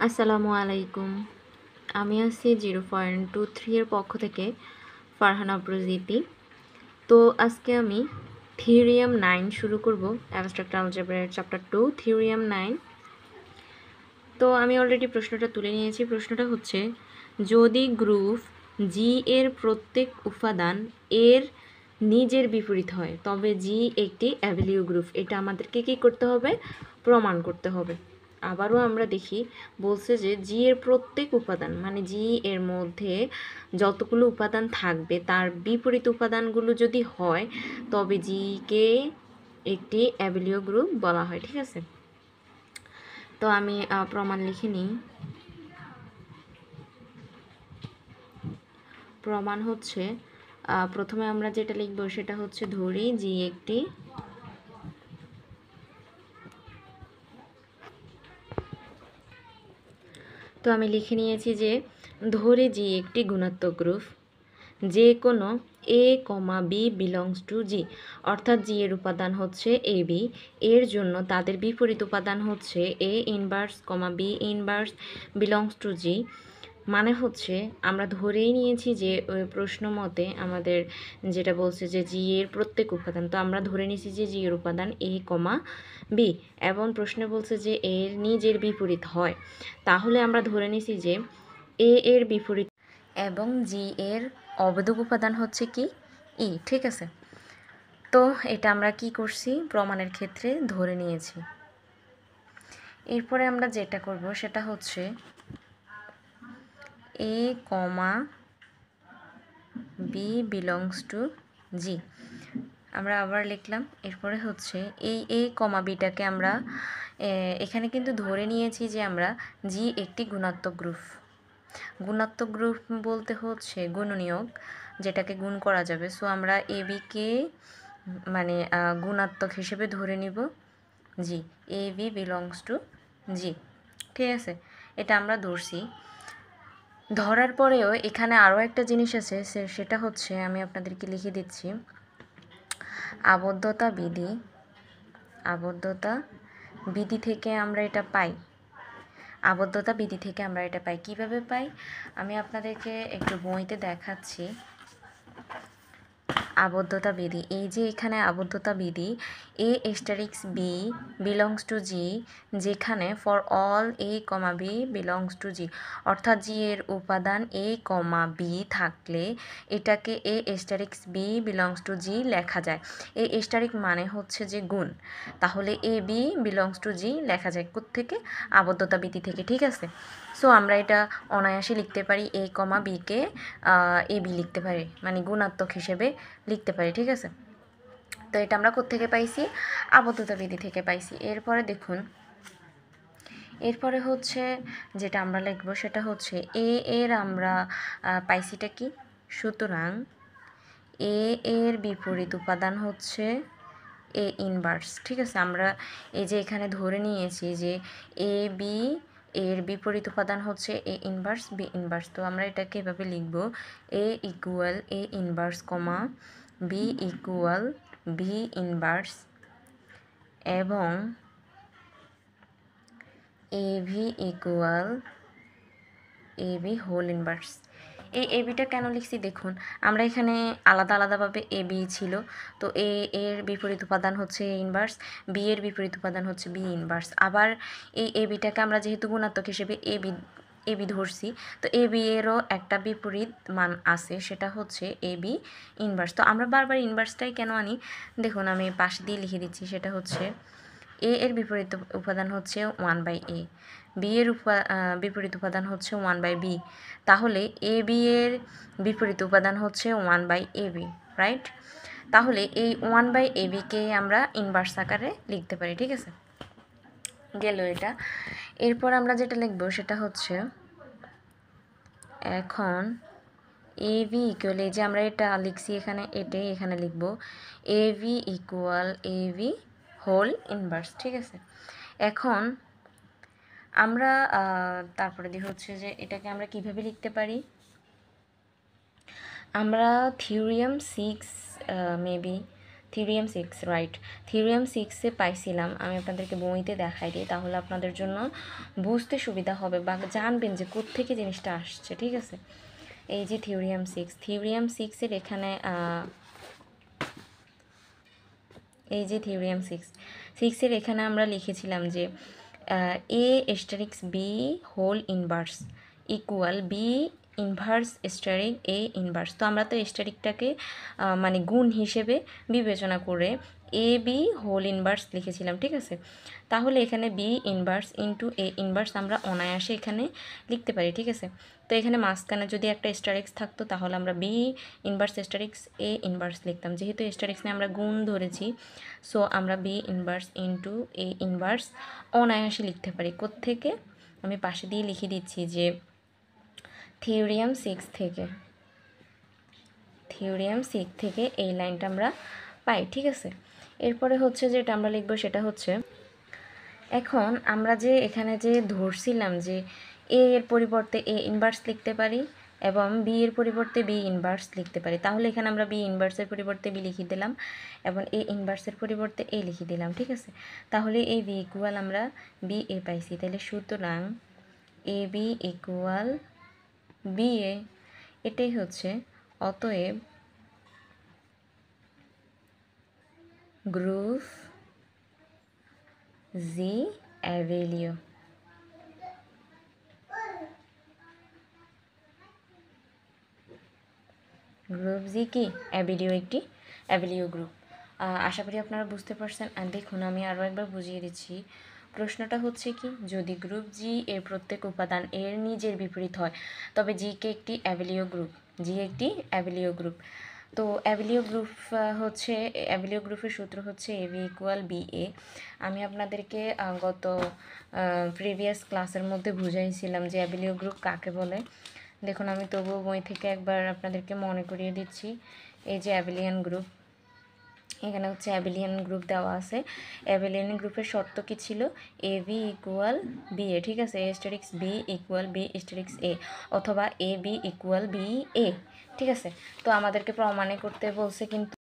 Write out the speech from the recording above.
আসসালামু আলাইকুম। আমি আছি 0.23 এর পক্ষ থেকে ফারহানা প্রজিতি। তো আজকে আমি থিওরিয়াম 9 শুরু করব, অ্যাবস্ট্রাক্ট আলজেব্রার চ্যাপ্টার 2 থিওরিয়াম 9। তো আমি অলরেডি প্রশ্নটা তুলে নিয়েছি। প্রশ্নটা হচ্ছে, যদি গ্রুপ জি এর প্রত্যেক উপাদান এর নিজের বিপরীত হয় তবে জি একটি অ্যাভেলিউ গ্রুপ। এটা আমাদেরকে কী করতে হবে? প্রমাণ করতে হবে। আবারও আমরা দেখি, বলছে যে জি এর প্রত্যেক উপাদান মানে জি এর মধ্যে যতগুলো উপাদান থাকবে তার বিপরীত উপাদানগুলো যদি হয় তবে জিকে একটি অ্যাভেলিউ গ্রুপ বলা হয়। ঠিক আছে, তো আমি প্রমাণ লিখে নিই। প্রমাণ হচ্ছে, প্রথমে আমরা যেটা লিখব সেটা হচ্ছে, ধরি জি একটি তো আমি লিখে নিয়েছি যে ধরে জি একটি গুণাত্মক গ্রুপ যে কোনো এ comma B belongs to G, অর্থাৎ জি এর উপাদান হচ্ছে এ বি, এর জন্য তাদের বিপরীত উপাদান হচ্ছে A inverse comma B inverse belongs to G. মানে হচ্ছে আমরা ধরেই নিয়েছি যে প্রশ্ন মতে আমাদের যেটা বলছে যে জি এর প্রত্যেক উপাদান, তো আমরা ধরে নিয়েছি যে জি এর উপাদান এ কমা বি, এবং প্রশ্নে বলছে যে এর নিজের বিপরীত হয়, তাহলে আমরা ধরে নিয়েছি যে এ এর বিপরীত এবং জি এর অবেদক উপাদান হচ্ছে কি ই। ঠিক আছে, তো এটা আমরা কি করছি? প্রমাণের ক্ষেত্রে ধরে নিয়েছি। এরপরে আমরা যেটা করব সেটা হচ্ছে এ কমা বি বিলংস টু জি। আমরা আবার লিখলাম। এরপরে হচ্ছে এই এ কমা বিটাকে আমরা এখানে কিন্তু ধরে নিয়েছি যে আমরা জি একটি গুণাত্মক গ্রুপ। গুণাত্মক গ্রুপ বলতে হচ্ছে গুণনীয়ক, যেটাকে গুণ করা যাবে। সো আমরা এ বিকে মানে গুণাত্মক হিসেবে ধরে নিব জি, এ বি বিলংস টু জি। ঠিক আছে, এটা আমরা ধরছি। ধরার পরেও এখানে আরও একটা জিনিস আছে, সেটা হচ্ছে আমি আপনাদেরকে লিখে দিচ্ছি। আবদ্ধতা বিধি থেকে আমরা এটা পাই। আবদ্ধতা বিধি থেকে আমরা এটা পাই। কিভাবে পাই আমি আপনাদেরকে একটু বইতে দেখাচ্ছি। আবদ্ধতা বিধি, এই যে এখানে আবদ্ধতা বিধি A asterisk B belongs to G, যেখানে for all A comma B belongs to G, অর্থাৎ জি এর উপাদান এ কমা বি থাকলে এটাকে A asterisk B belongs to G লেখা যায়। এ এস্টারিক মানে হচ্ছে যে গুণ, তাহলে A B belongs to G লেখা যায় কোত্থেকে? আবদ্ধতা বিধি থেকে। ঠিক আছে, সো আমরা এটা অনায়াসে লিখতে পারি, এ কমা বিকে এ বি লিখতে পারি, মানে গুণাত্মক হিসেবে লিখতে পারি। ঠিক আছে, তো এটা আমরা কোত্থেকে পাইছি? আবদ্ধতা বিধি থেকে পাইছি। এরপরে দেখুন, এরপরে হচ্ছে যেটা আমরা লিখব সেটা হচ্ছে এ এর আমরা পাইছিটা কি? সুতরাং এ এর বিপরীত উপাদান হচ্ছে এ ইনভার্স। ঠিক আছে, আমরা এই যে এখানে ধরে নিয়েছি যে এ বি এর বিপরীত উপাদান হচ্ছে এ ইনভার্স বি ইনভার্স। তো আমরা এটাকে এভাবে লিখব, এ ইকুয়াল এ inverse comma B equal B inverse এবং A V equal A B whole inverse. এই এ বিটা কেন লিখছি দেখুন, আমরা এখানে আলাদা আলাদাভাবে এ বি ছিল, তো এ এর বিপরীত উপাদান হচ্ছে এ ইনভার্স, বি এর বিপরীত উপাদান হচ্ছে বি ইনভার্স। আবার এই এ বিটাকে আমরা যেহেতু গুণাত্মক হিসেবে এ বি ধরছি, তো এ বি এরও একটা বিপরীত মান আছে, সেটা হচ্ছে এ বি ইনভার্স। তো আমরা বারবার ইনভার্সটাই কেন আনি দেখুন, আমি পাশে দিয়ে লিখে দিচ্ছি। সেটা হচ্ছে এ এর বিপরীত উপাদান হচ্ছে 1/a, বি এর বিপরীত উপাদান হচ্ছে 1/b, তাহলে এ বি এর বিপরীত উপাদান হচ্ছে 1/ab, রাইট? তাহলে এই 1/ab-কে আমরা ইনভার্স আকারে লিখতে পারি। ঠিক আছে, গেল এটা। এরপর আমরা যেটা লিখব সেটা হচ্ছে, এখন এ ভি ইকুয়াল, এই যে আমরা এটা লিখছি এখানে, এটাই এখানে লিখব, A V equal A V whole inverse. ঠিক আছে, এখন আমরা তারপরে হচ্ছে যে এটাকে আমরা কিভাবে লিখতে পারি? আমরা theorem 6 maybe theorem 6 right. Theorem 6-এ পাইছিলাম, আমি আপনাদেরকে বইতে দেখাই দিই, তাহলে আপনাদের জন্য বুঝতে সুবিধা হবে বা জানবেন যে কোত্থেকে জিনিসটা আসছে, ঠিক আছে। এই যে থিওরিয়াম 6, থিওরিয়াম 6-এর এখানে এই যে থিওরিয়াম 6-এর এখানে আমরা লিখেছিলাম যে A asterisk B whole inverse equal B inverse asterisk A inverse. তো আমরা তো স্টারিকটাকে মানে গুণ হিসেবে বিবেচনা করে এ বি হোল ইনভার্স লিখেছিলাম, ঠিক আছে। তাহলে এখানে B inverse into A inverse আমরা অনায়াসে এখানে লিখতে পারি, ঠিক আছে। তো এখানে মাঝখানে যদি একটা স্টারিক্স থাকতো তাহলে আমরা বি ইনভার্স স্টারিক্স এ ইনভার্স লিখতাম। যেহেতু স্টারিক্স নিয়ে আমরা গুণ ধরেছি, সো আমরা B inverse into A inverse অনায়াসে লিখতে পারি। কোত্থেকে আমি পাশে দিয়ে লিখে দিচ্ছি যে থিওরিয়াম 6 থেকে, থিওরিয়াম 6 থেকে এই লাইনটা আমরা পাই, ঠিক আছে। এরপরে হচ্ছে যেটা আমরা লিখবো সেটা হচ্ছে, এখন আমরা যে এখানে যে ধরছিলাম যে এ এর পরিবর্তে এ ইনভার্স লিখতে পারি এবং বি এর পরিবর্তে বি ইনভার্স লিখতে পারি, তাহলে এখানে আমরা বি ইনভার্সের পরিবর্তে বি লিখে দিলাম এবং এ ইনভার্সের পরিবর্তে এ লিখে দিলাম, ঠিক আছে। তাহলে এই বি ইকুয়াল আমরা বি এ পাইছি। তাহলে সুতরাং এ বি ইকুয়াল বি এ, এটাই হচ্ছে অতএব গ্রুপ জি অ্যাভেলিও। গ্রুপ জি কি অ্যাভেলিও, একটি অ্যাভেলিও গ্রুপ। আশা করি আপনারা বুঝতে পারছেন। আর দেখুন আমি আরও একবার বুঝিয়ে দিচ্ছি। প্রশ্নটা হচ্ছে কি, যদি গ্রুপ জি এর প্রত্যেক উপাদান এর নিজের বিপরীত হয় তবে জিকে একটি অ্যাভেলিও গ্রুপ, জি একটি অ্যাভেলিও গ্রুপ। তো অ্যাভেলিও গ্রুপ হচ্ছে, অ্যাভেলিও গ্রুপের সূত্র হচ্ছে এ বি ইকুয়াল বি এ। আমি আপনাদেরকে গত প্রিভিয়াস ক্লাসের মধ্যে বুঝাইছিলাম যে অ্যাভেলিও গ্রুপ কাকে বলে। দেখুন আমি তবুও বই থেকে একবার আপনাদেরকে মনে করিয়ে দিচ্ছি। এই যে অ্যাভেলিয়ান গ্রুপ, এখানে হচ্ছে অ্যাভেলিয়ান গ্রুপ দেওয়া আছে। অ্যাভেলিয়ান গ্রুপের শর্ত কী ছিল, A B equal B A, ঠিক আছে। A asterisk B equal B asterisk A, অথবা A B equal B A, ঠিক আছে। তো আমাদেরকে প্রমাণে করতে বলছে কিন্তু